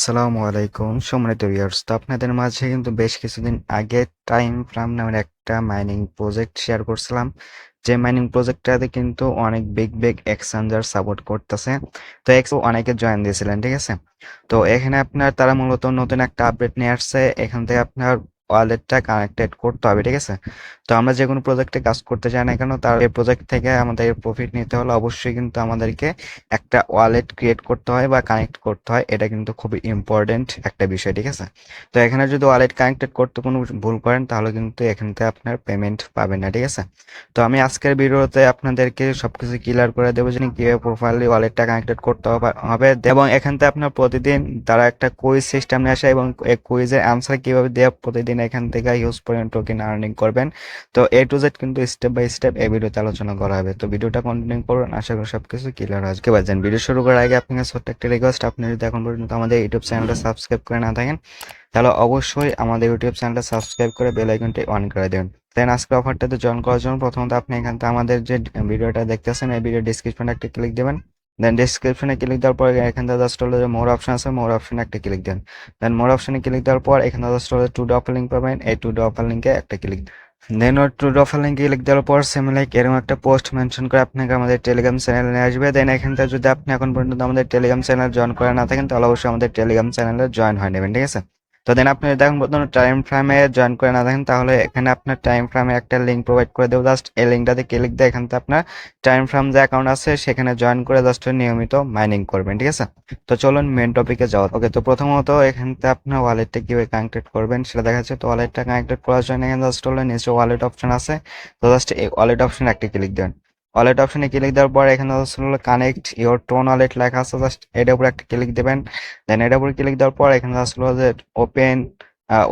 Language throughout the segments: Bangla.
আসসালামু আলাইকুম সম্মানিত ভিউয়ার্স, তো আপনাদের মাঝে কিন্তু বেশ কিছুদিন আগে টাইম ফ্রাম নামের একটা মাইনিং প্রজেক্ট শেয়ার করছিলাম। যে মাইনিং প্রজেক্টটাতে কিন্তু অনেক বিগ বিগ এক্সচেঞ্জার সাপোর্ট করতেছে। তো অনেকে জয়েন দিয়েছিলেন, ঠিক আছে। তো এখানে আপনার তারা মূলত নতুন একটা আপডেট নিয়ে আসছে। এখান থেকে আপনার ওয়ালেটটা কানেক্টেড করতে হবে, ঠিক আছে। তো আমরা যে কোনো প্রজেক্টে কাজ করতে চাই না কেন, তার এই প্রজেক্ট থেকে আমাদের প্রফিট নিতে হলে অবশ্যই কিন্তু আমাদেরকে একটা ওয়ালেট ক্রিয়েট করতে হয় বা কানেক্ট করতে হয়। এটা কিন্তু খুবই ইম্পর্টেন্ট একটা বিষয়, ঠিক আছে। তো এখানে যদি ওয়ালেট কানেক্টেড করতে কোনো ভুল করেন তাহলে কিন্তু এখান থেকে আপনার পেমেন্ট পাবেন না, ঠিক আছে। তো আমি আজকের ভিডিওতে আপনাদেরকে সবকিছু ক্লিয়ার করে দেবো যে কিভাবে প্রোফাইলে ওয়ালেটটা কানেক্টেড করতে হবে এবং এখান থেকে আপনার প্রতিদিন তারা একটা কুইজ সিস্টেম নিয়ে আসে এবং এই কুইজের অ্যান্সার কিভাবে দেওয়া প্রতিদিন এখান থেকে হিউজ পরিমাণ টোকেন আর্নিং করবেন। তো A to Z কিন্তু স্টেপ বাই স্টেপ এই ভিডিওতে আলোচনা করা হবে। তো ভিডিওটা কন্টিনিউ করুন, আশা করি সবকিছু ক্লিয়ার হয়। বাজেন ভিডিও শুরু করার আগে আপনাকে ছোট্ট একটা রিকোয়েস্ট, আপনি যদি এখন পর্যন্ত আমাদের ইউটিউব চ্যানেলটা সাবস্ক্রাইব করে না থাকেন তাহলে অবশ্যই আমাদের ইউটিউব চ্যানেলটা সাবস্ক্রাইব করে বেল আইকনটি অন করে দেবেন। দেন আজকে অফারটাতে জয়েন করার জন্য প্রথমত আপনি এখান থেকে আমাদের যে ভিডিওটা দেখতেছেন এই ভিডিও ডিসক্রিপশনে একটা ক্লিক দেবেন। দেন ডিসক্রিপশনে ক্লিক দেওয়ার পর এখান থেকে জাস্ট হলো যে মোর অপশন আছে, মোর অপশনে একটা ক্লিক দেন। দেন মোর অপশনে ক্লিক দেওয়ার পর এখানে জাস্ট হলো টু ডট লিঙ্ক পাবেন, এই টু ডট লিঙ্কে একটা ক্লিক দেন ওর টু ডট লিঙ্কে ক্লিক দেওয়ার পর সেম লাইক এরকম একটা পোস্ট মেনশন করে আপনাকে আমাদের টেলিগ্রাম চ্যানেলে নিয়ে আসবে। দেন এখান থেকে যদি আপনি এখন পর্যন্ত আমাদের টেলিগ্রাম চ্যানেল জয়েন করে না থাকেন তাহলে অবশ্যই আমাদের টেলিগ্রাম চ্যানেলে জয়েন হয়ে নেবেন, ঠিক আছে। তো দেন আপনি যদি এখন পর্যন্ত টাইম ফ্রেমে জয়েন করে না থাকেন তাহলে এখানে আপনার টাইম ফ্রেমে একটা লিঙ্ক প্রোভাইড করে দেবো, জাস্ট এই লিঙ্কটাতে ক্লিক দিয়ে এখান থেকে আপনার টাইম ফ্রেম যে অ্যাকাউন্ট আছে সেখানে জয়েন করে জাস্ট নিয়মিত মাইনিং করবেন, ঠিক আছে। তো চলুন মেন টপিকে যাওয়া। ওকে, তো প্রথমত এখান থেকে আপনার ওয়ালেটটা কিভাবে কানেক্টেড করবেন সেটা দেখা যাচ্ছে। তো ওয়ালেটটা কানেক্টেড করার জন্য এখানে জাস্ট হলো নিচে ওয়ালেট অপশন আছে। তো জাস্ট এই ওয়ালেট অপশন একটা ক্লিক দেবেন। ওয়ালেট অপশনে ক্লিক দেওয়ার পর এখানে জাস্ট হলো কানেক্ট ইওর টোন ওয়ালেট লেখা আছে, জাস্ট এটার উপর একটা ক্লিক দেবেন। দেন এটার উপর ক্লিক দেওয়ার পর এখানে জাস্ট হলো যে ওপেন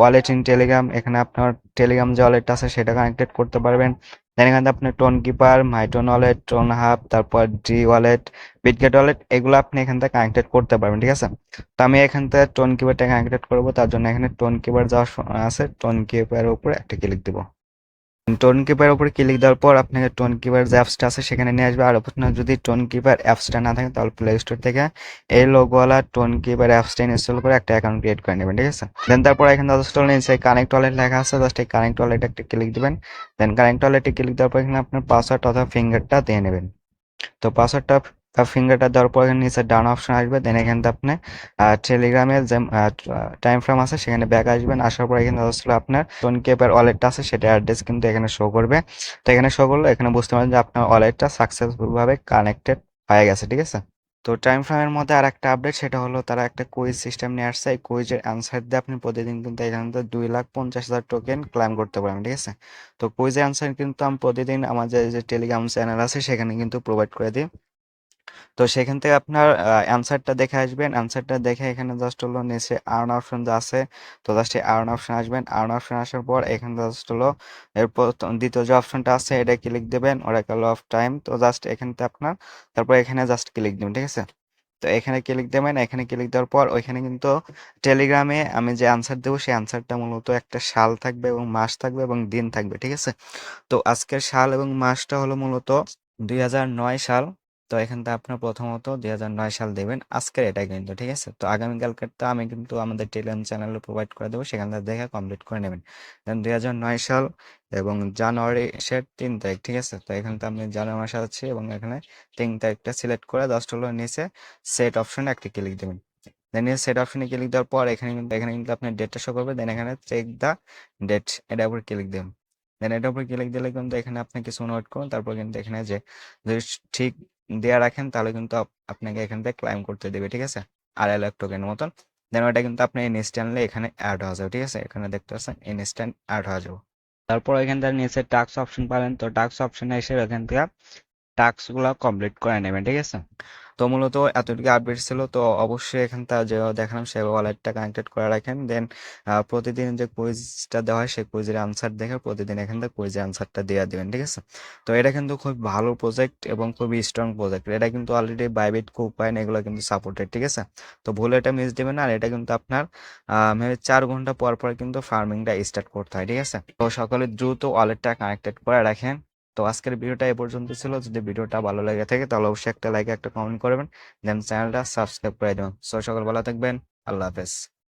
ওয়ালেট ইন টেলিগ্রাম, এখানে আপনার টেলিগ্রাম যে ওয়ালেটটা আছে সেটা কানেক্টেড করতে পারবেন। দেন এখানে আপনার Tonkeeper, MyTonWallet, Tonhub, তারপর ডি ওয়ালেট, বিটগেট ওয়ালেট, এগুলো আপনি এখান থেকে কানেক্টেড করতে পারবেন, ঠিক আছে। তো আমি এখান থেকে টোন কিপারটা কানেক্টেড করবো, তার জন্য এখানে টোন কিপার যা আছে টোন কিপারের উপরে একটা ক্লিক দেবো। টোন কিপার উপরে ক্লিক দেওয়ার পর আপনাকে টোন কিপার যে অ্যাপসটা আছে সেখানে নিয়ে আসবে। আর আপনার যদি টোন কিপার অ্যাপসটা না থাকে তাহলে প্লে স্টোর থেকে এই লোগোওয়ালা টোন কিপার অ্যাপসটা ইনস্টল করে একটা অ্যাকাউন্ট ক্রিয়েট করে নেবেন, ঠিক আছে। দেন তারপর এখানে জাস্ট নিচে কানেক্ট ওয়ালেট লেখা আছে, জাস্ট এই কানেক্ট ওয়ালেট একটা ক্লিক দিবেন। দেন কানেক্ট ওয়ালেটে ক্লিক দেওয়ার পর এখানে আপনার পাসওয়ার্ড অথবা ফিঙ্গারটা দিয়ে নেবেন। তো পাসওয়ার্ডটা ফিঙ্গারটা দেওয়ার পর এখানে নিচে ডান অপশন আসবে। দেন এখান থেকে আপনি টেলিগ্রামের যে টাইম ফ্রেম আছে সেখানে ব্যাক আসবেন। আসার পর এখানে আসলে আপনার টোন কেপের ওয়ালেটটা আছে সেটা অ্যাড্রেস কিন্তু এখানে শো করবে। তো এখানে শো করলে এখানে বুঝতে পারবেন যে আপনার ওয়ালেটটা সাকসেসফুল ভাবে কানেক্টেড হয়ে গেছে, ঠিক আছে। তো টাইম ফ্রেমের মধ্যে আর একটা আপডেট, সেটা হলো তারা একটা কুইজ সিস্টেম নিয়ে আসছে। এই কুইজের অ্যান্সার দিয়ে আপনি প্রতিদিন কিন্তু এখান থেকে 2,50,000 টোকেন ক্লাইম করতে পারবেন, ঠিক আছে। তো কুইজের অ্যান্সার কিন্তু আমি প্রতিদিন আমাদের যে টেলিগ্রাম চ্যানেল আছে সেখানে কিন্তু প্রোভাইড করে দিই। তো সেখান থেকে আপনার অ্যান্সারটা দেখে আসবেন। অ্যান্সারটা দেখে এখানে জাস্ট হলো নিচে আর্ন অপশন যা আছে, তো জাস্ট এই আর্ন অপশন আসবেন। আর্ন অপশন আসার পর এখানে জাস্ট হলো এরপর দ্বিতীয় যে অপশনটা আছে এটা ক্লিক দেবেন, অরাকল অফ টাইম। তো জাস্ট এখান থেকে আপনার তারপর এখানে জাস্ট ক্লিক দেবেন, ঠিক আছে। তো এখানে ক্লিক দেবেন, এখানে ক্লিক দেওয়ার পর ওইখানে কিন্তু টেলিগ্রামে আমি যে আনসার দেবো সেই আনসারটা মূলত একটা সাল থাকবে এবং মাস থাকবে এবং দিন থাকবে, ঠিক আছে। তো আজকের সাল এবং মাসটা হলো মূলত 2009 সাল। তো এখান থেকে আপনার প্রথমত 2009 সাল দেবেন আজকের, এটা কিন্তু ঠিক আছে। তো আগামীকালকেরটা আমি কিন্তু আমাদের টেলিগ্রাম চ্যানেলে প্রোভাইড করে দেবো, সেখান থেকে দেখে কমপ্লিট করে নেবেন। দেন 2009 সাল এবং জানুয়ারি সের 3 তারিখ, ঠিক আছে। তো এখানে তো আপনি জানুয়ারি মাসে আছে এবং এখানে 3 তারিখটা সিলেক্ট করে জাস্ট হলো নিচে সেট অপশনে একটা ক্লিক দেবেন। দেন সেট অপশনে ক্লিক দেওয়ার পর এখানে কিন্তু আপনার ডেটটা শো করবে। দেন এখানে চেক দা ডেট, এটার উপর ক্লিক দেবেন। দেন এটার উপর ক্লিক দিলে কিন্তু এখানে আপনি কিছু নোট করুন, তারপর কিন্তু এখানে যে যদি ঠিক দেয়া রাখেন তাহলে কিন্তু আপনাকে এখান থেকে ক্লাইম করতে দেবে, ঠিক আছে, 2.5 লাখ টোকেনের মতন। দেন ওটা কিন্তু আপনি ইনস্ট্যান্টলি এখানে অ্যাড হয়ে যাবে, ঠিক আছে। এখানে দেখতে পাচ্ছেন ইনস্ট্যান্ট অ্যাড হয়ে যাবে। তারপর এখান থেকে নিচে টাস্ক অপশন পাবেন, তো টাস্ক অপশনে এসে এখান থেকে টাস্ক গুলা কমপ্লিট করে নেবেন, ঠিক আছে। তো মূলত এতটুকু আপডেট ছিল। তো অবশ্যই এখান থেকে যে দেখালাম সে ওয়ালেটটা কানেক্টেড করে রাখেন। দেন প্রতিদিন যে কুইজটা দেওয়া হয় সেই কুইজের আনসার দেখে প্রতিদিন এখান থেকে কুইজের আনসারটা দিয়ে দিবেন, ঠিক আছে। তো এটা কিন্তু খুব ভালো প্রজেক্ট এবং খুবই স্ট্রং প্রজেক্ট। এটা কিন্তু অলরেডি বাইবিট কুপাইন এগুলো কিন্তু সাপোর্টেড, ঠিক আছে। তো ভুল এটা মিস দেবেন না। আর এটা কিন্তু আপনার 4 ঘন্টা পর পর কিন্তু ফার্মিংটা স্টার্ট করতে হয়, ঠিক আছে। তো সকলে দ্রুত ওয়ালেটটা কানেক্টেড করে রাখেন। তো আজকের ভিডিওটা এ পর্যন্ত ছিল। যদি ভিডিওটা ভালো লেগে থাকে তাহলে অবশ্যই একটা লাইক একটা কমেন্ট করবেন। দেন চ্যানেলটা সাবস্ক্রাইব করে দেবেন। সো সকল ভালো থাকবেন। আল্লাহ হাফেজ।